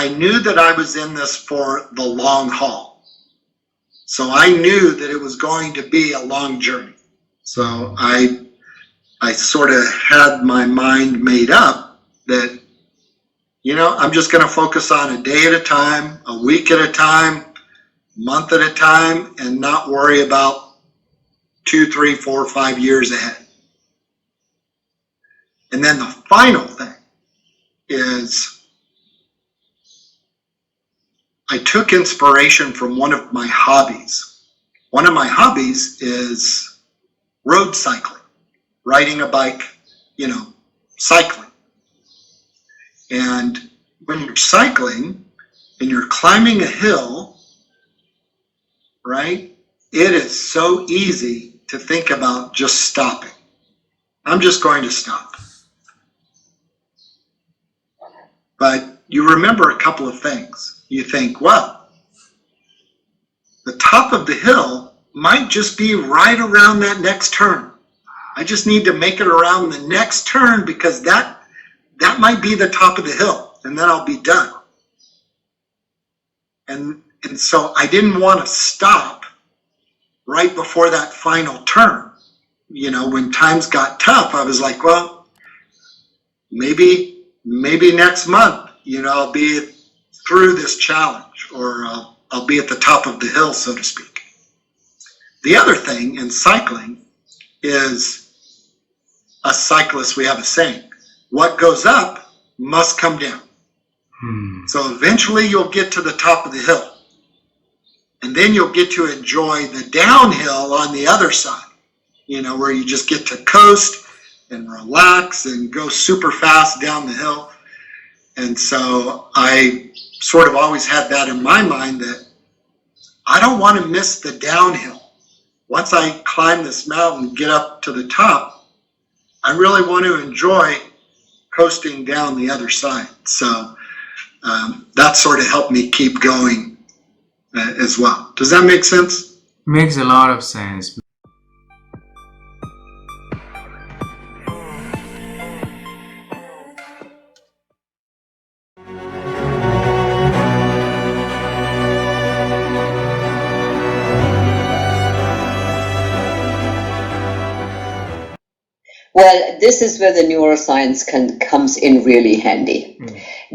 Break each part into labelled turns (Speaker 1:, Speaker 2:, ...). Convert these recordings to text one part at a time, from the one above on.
Speaker 1: I knew that I was in this for the long haul. So I knew that it was going to be a long journey. So I sort of had my mind made up that, you know, I'm just going to focus on a day at a time, a week at a time, month at a time, and not worry about 2, 3, 4, 5 years ahead. And then the final thing is I took inspiration from one of my hobbies. One of my hobbies is road cycling, riding a bike, you know, cycling. And when you're cycling and you're climbing a hill, right, it is so easy to think about just stopping. I'm just going to stop. But you remember a couple of things. You think, well, the top of the hill might just be right around that next turn. I just need to make it around the next turn because that might be the top of the hill, and then I'll be done. And so I didn't want to stop right before that final turn. You know, when times got tough, I was like, well, maybe next month, you know, I'll be through this challenge, or I'll be at the top of the hill, so to speak. The other thing in cycling is, us cyclists, we have a saying, what goes up must come down. So eventually you'll get to the top of the hill, and then you'll get to enjoy the downhill on the other side, you know, where you just get to coast and relax and go super fast down the hill. And so I sort of always had that in my mind, that I don't want to miss the downhill. Once I climb this mountain, get up to the top, I really want to enjoy coasting down the other side. So that sort of helped me keep going as well. Does that make sense?
Speaker 2: Makes a lot of sense.
Speaker 3: Well, this is where the neuroscience comes in really handy,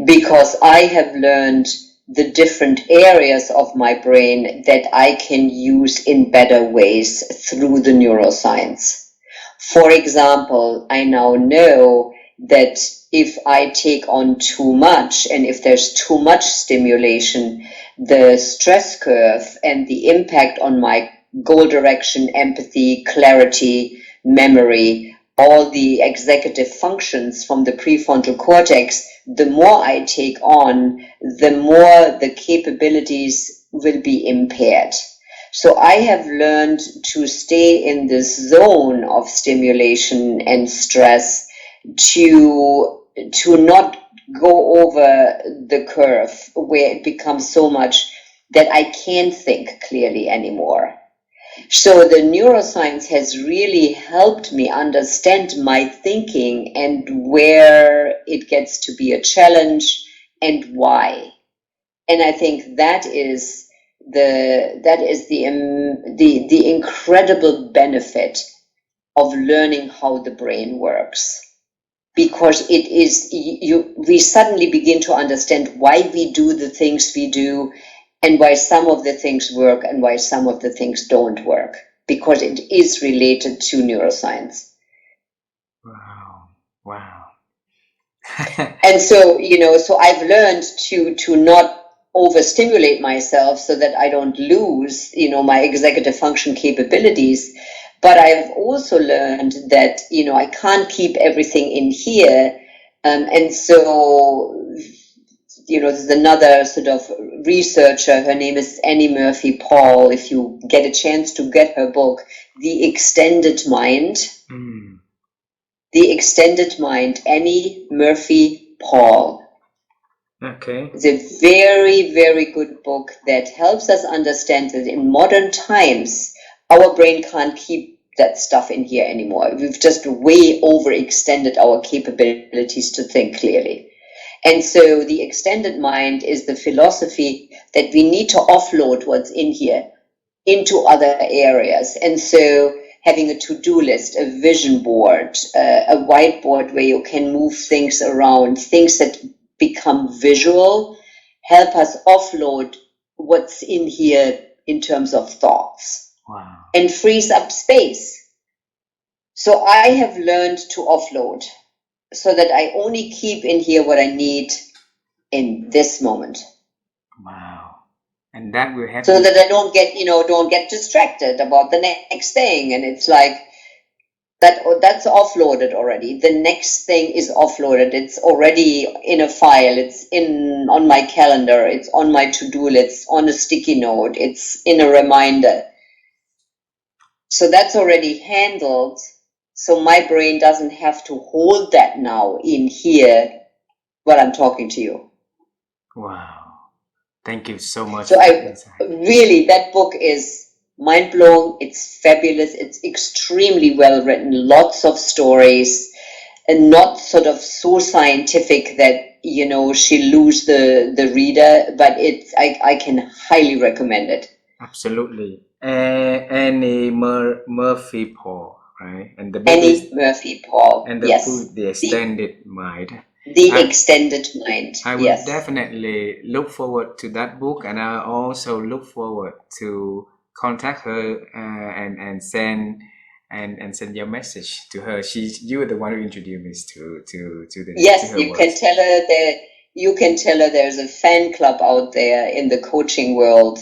Speaker 3: because I have learned the different areas of my brain that I can use in better ways through the neuroscience. For example, I now know that if I take on too much, and if there's too much stimulation, the stress curve and the impact on my goal direction, empathy, clarity, memory, all the executive functions from the prefrontal cortex, the more I take on, the more the capabilities will be impaired. So I have learned to stay in this zone of stimulation and stress, to not go over the curve where it becomes so much that I can't think clearly anymore. So the neuroscience has really helped me understand my thinking and where it gets to be a challenge and why. And I think that is the incredible benefit of learning how the brain works, because it is we suddenly begin to understand why we do the things we do, and why some of the things work and why some of the things don't work, because it is related to neuroscience.
Speaker 2: Wow.
Speaker 3: And so, so I've learned to not overstimulate myself so that I don't lose, my executive function capabilities. But I've also learned that, I can't keep everything in here. And so, there's another sort of researcher, her name is Annie Murphy Paul. If you get a chance to get her book, The Extended Mind. The Extended Mind, Annie Murphy Paul.
Speaker 2: Okay.
Speaker 3: It's a very, very good book that helps us understand that in modern times, our brain can't keep that stuff in here anymore. We've just way overextended our capabilities to think clearly. And so the extended mind is the philosophy that we need to offload what's in here into other areas. And so having a to-do list, a vision board, a whiteboard where you can move things around, things that become visual, help us offload what's in here in terms of thoughts.
Speaker 2: Wow.
Speaker 3: And frees up space. So I have learned to offload so that I only keep in here what I need in this moment.
Speaker 2: Wow. And that will help
Speaker 3: so that I don't get distracted about the next thing. And it's like that's offloaded already. The next thing is offloaded. It's already in a file. It's on my calendar. It's on my to-do list, on a sticky note. It's in a reminder. So that's already handled. So my brain doesn't have to hold that now in here while I'm talking to you.
Speaker 2: Wow. Thank you so much.
Speaker 3: So that book is mind-blowing. It's fabulous. It's extremely well written. Lots of stories, and not sort of so scientific that she'll lose the reader. But I can highly recommend it.
Speaker 2: Absolutely. Annie Murphy Paul, right? And the book
Speaker 3: Annie Murphy Paul.
Speaker 2: And the
Speaker 3: yes.
Speaker 2: book, The Extended Mind.
Speaker 3: The Extended Mind.
Speaker 2: I will
Speaker 3: yes.
Speaker 2: definitely look forward to that book, and I also look forward to contact her and send your message to her. You were the one who introduced me to the
Speaker 3: yes.
Speaker 2: To her
Speaker 3: You
Speaker 2: works.
Speaker 3: can tell her that. You can tell her there's a fan club out there in the coaching world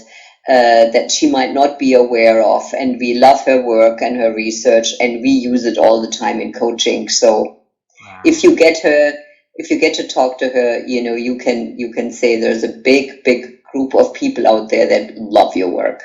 Speaker 3: that she might not be aware of, and we love her work and her research, and we use it all the time in coaching. So
Speaker 2: Wow.
Speaker 3: if you get to talk to her, you can say there's a big group of people out there that love your work.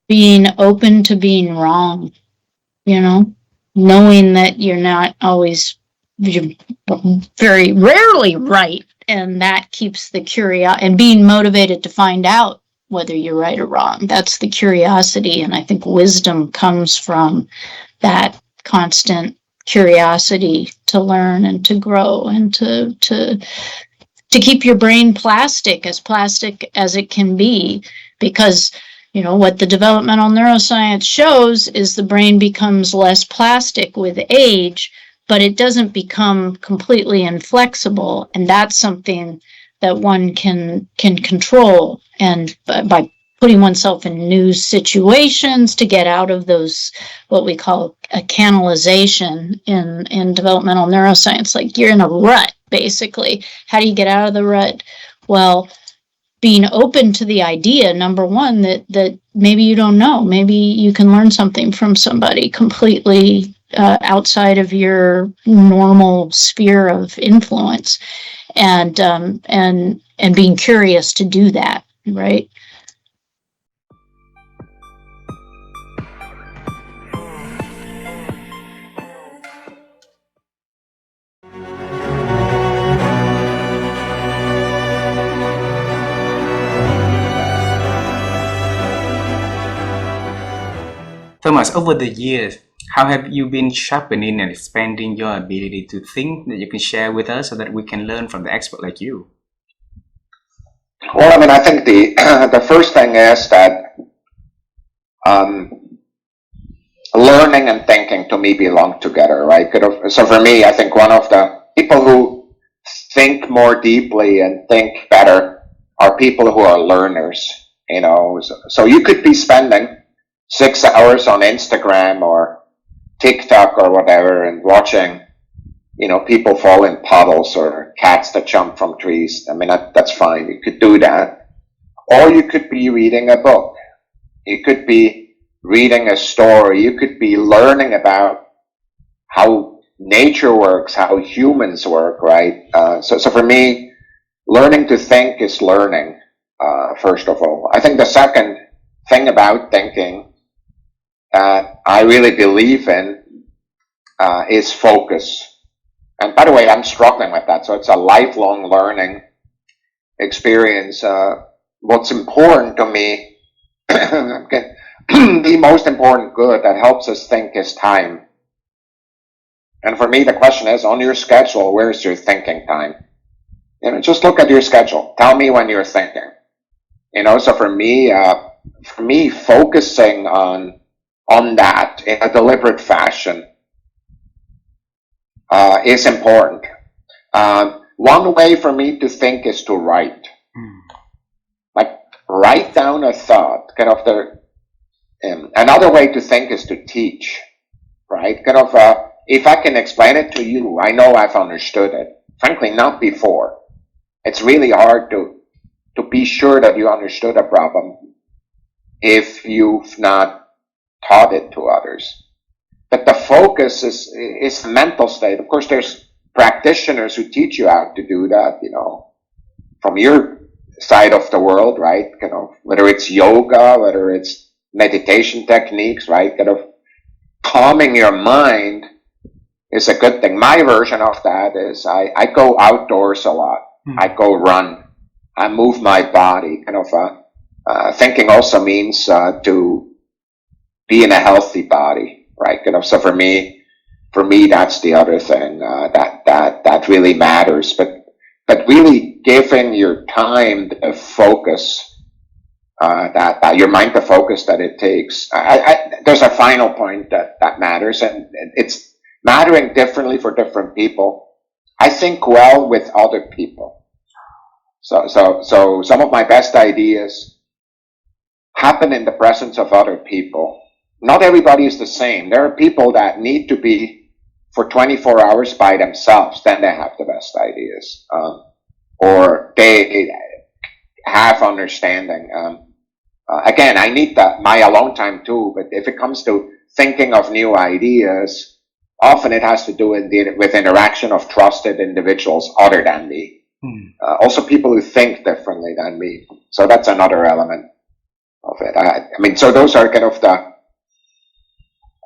Speaker 4: Being open to being wrong, knowing that you're very rarely right, and that keeps the curiosity, and being motivated to find out whether you're right or wrong. That's the curiosity, and I think wisdom comes from that constant curiosity to learn and to grow and to keep your brain plastic as it can be, because what the developmental neuroscience shows is the brain becomes less plastic with age, but it doesn't become completely inflexible. And that's something that one can control. And by putting oneself in new situations to get out of those, what we call a canalization in developmental neuroscience, like you're in a rut, basically. How do you get out of the rut? Well, being open to the idea, number one, that maybe you don't know, maybe you can learn something from somebody completely outside of your normal sphere of influence, and being curious to do that, right?
Speaker 2: Thomas, over the years, how have you been sharpening and expanding your ability to think that you can share with us so that we can learn from the expert like you?
Speaker 5: Well, I think the first thing is that learning and thinking to me belong together, right? So for me, I think one of the people who think more deeply and think better are people who are learners, So you could be spending 6 hours on Instagram or TikTok or whatever and watching, people fall in puddles or cats that jump from trees. That's fine. You could do that. Or you could be reading a book. You could be reading a story. You could be learning about how nature works, how humans work, right? So for me, learning to think is learning, first of all. I think the second thing about thinking that I really believe in is focus. And by the way, I'm struggling with that. So it's a lifelong learning experience. What's important to me, the most important good that helps us think is time. And for me, the question is, on your schedule, where's your thinking time? Just look at your schedule. Tell me when you're thinking. So for me, focusing on that in a deliberate fashion is important. One way for me to think is to write. Like, write down a thought. Another way to think is to teach, right? If I can explain it to you, I know I've understood it. Frankly, not before. It's really hard to be sure that you understood a problem if you've not taught it to others. But the focus is the mental state. Of course, there's practitioners who teach you how to do that, from your side of the world, right? Whether it's yoga, whether it's meditation techniques, right? Calming your mind is a good thing. My version of that is I go outdoors a lot. I go run. I move my body. Thinking also means to be in a healthy body, right? So for me, that's the other thing that really matters. But really giving your time the focus, that your mind the focus that it takes. There's a final point that matters, and it's mattering differently for different people. I think well with other people. So some of my best ideas happen in the presence of other people. Not everybody is the same. There are people that need to be for 24 hours by themselves, then they have the best ideas. Or they have understanding. Again, I need my alone time too, but if it comes to thinking of new ideas, often it has to do with interaction of trusted individuals other than me. Also people who think differently than me. So that's another element of it. So those are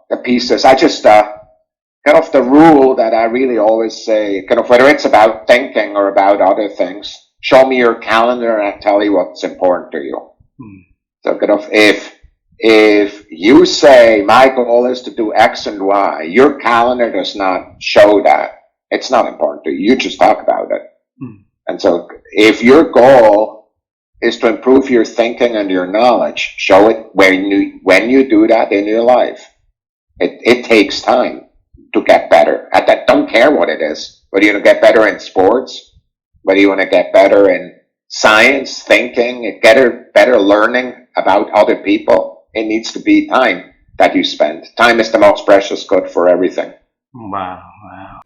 Speaker 5: the pieces. I just, the rule that I really always say, whether it's about thinking or about other things, show me your calendar and I'll tell you what's important to you. So if you say my goal is to do X and Y, your calendar does not show that. It's not important to you. You just talk about it. And so if your goal is to improve your thinking and your knowledge, show it when you do that in your life. It takes time to get better at that. Don't care what it is. Whether you want to get better in sports, whether you want to get better in science, thinking, get better learning about other people, it needs to be time that you spend. Time is the most precious good for everything.
Speaker 2: Wow, wow.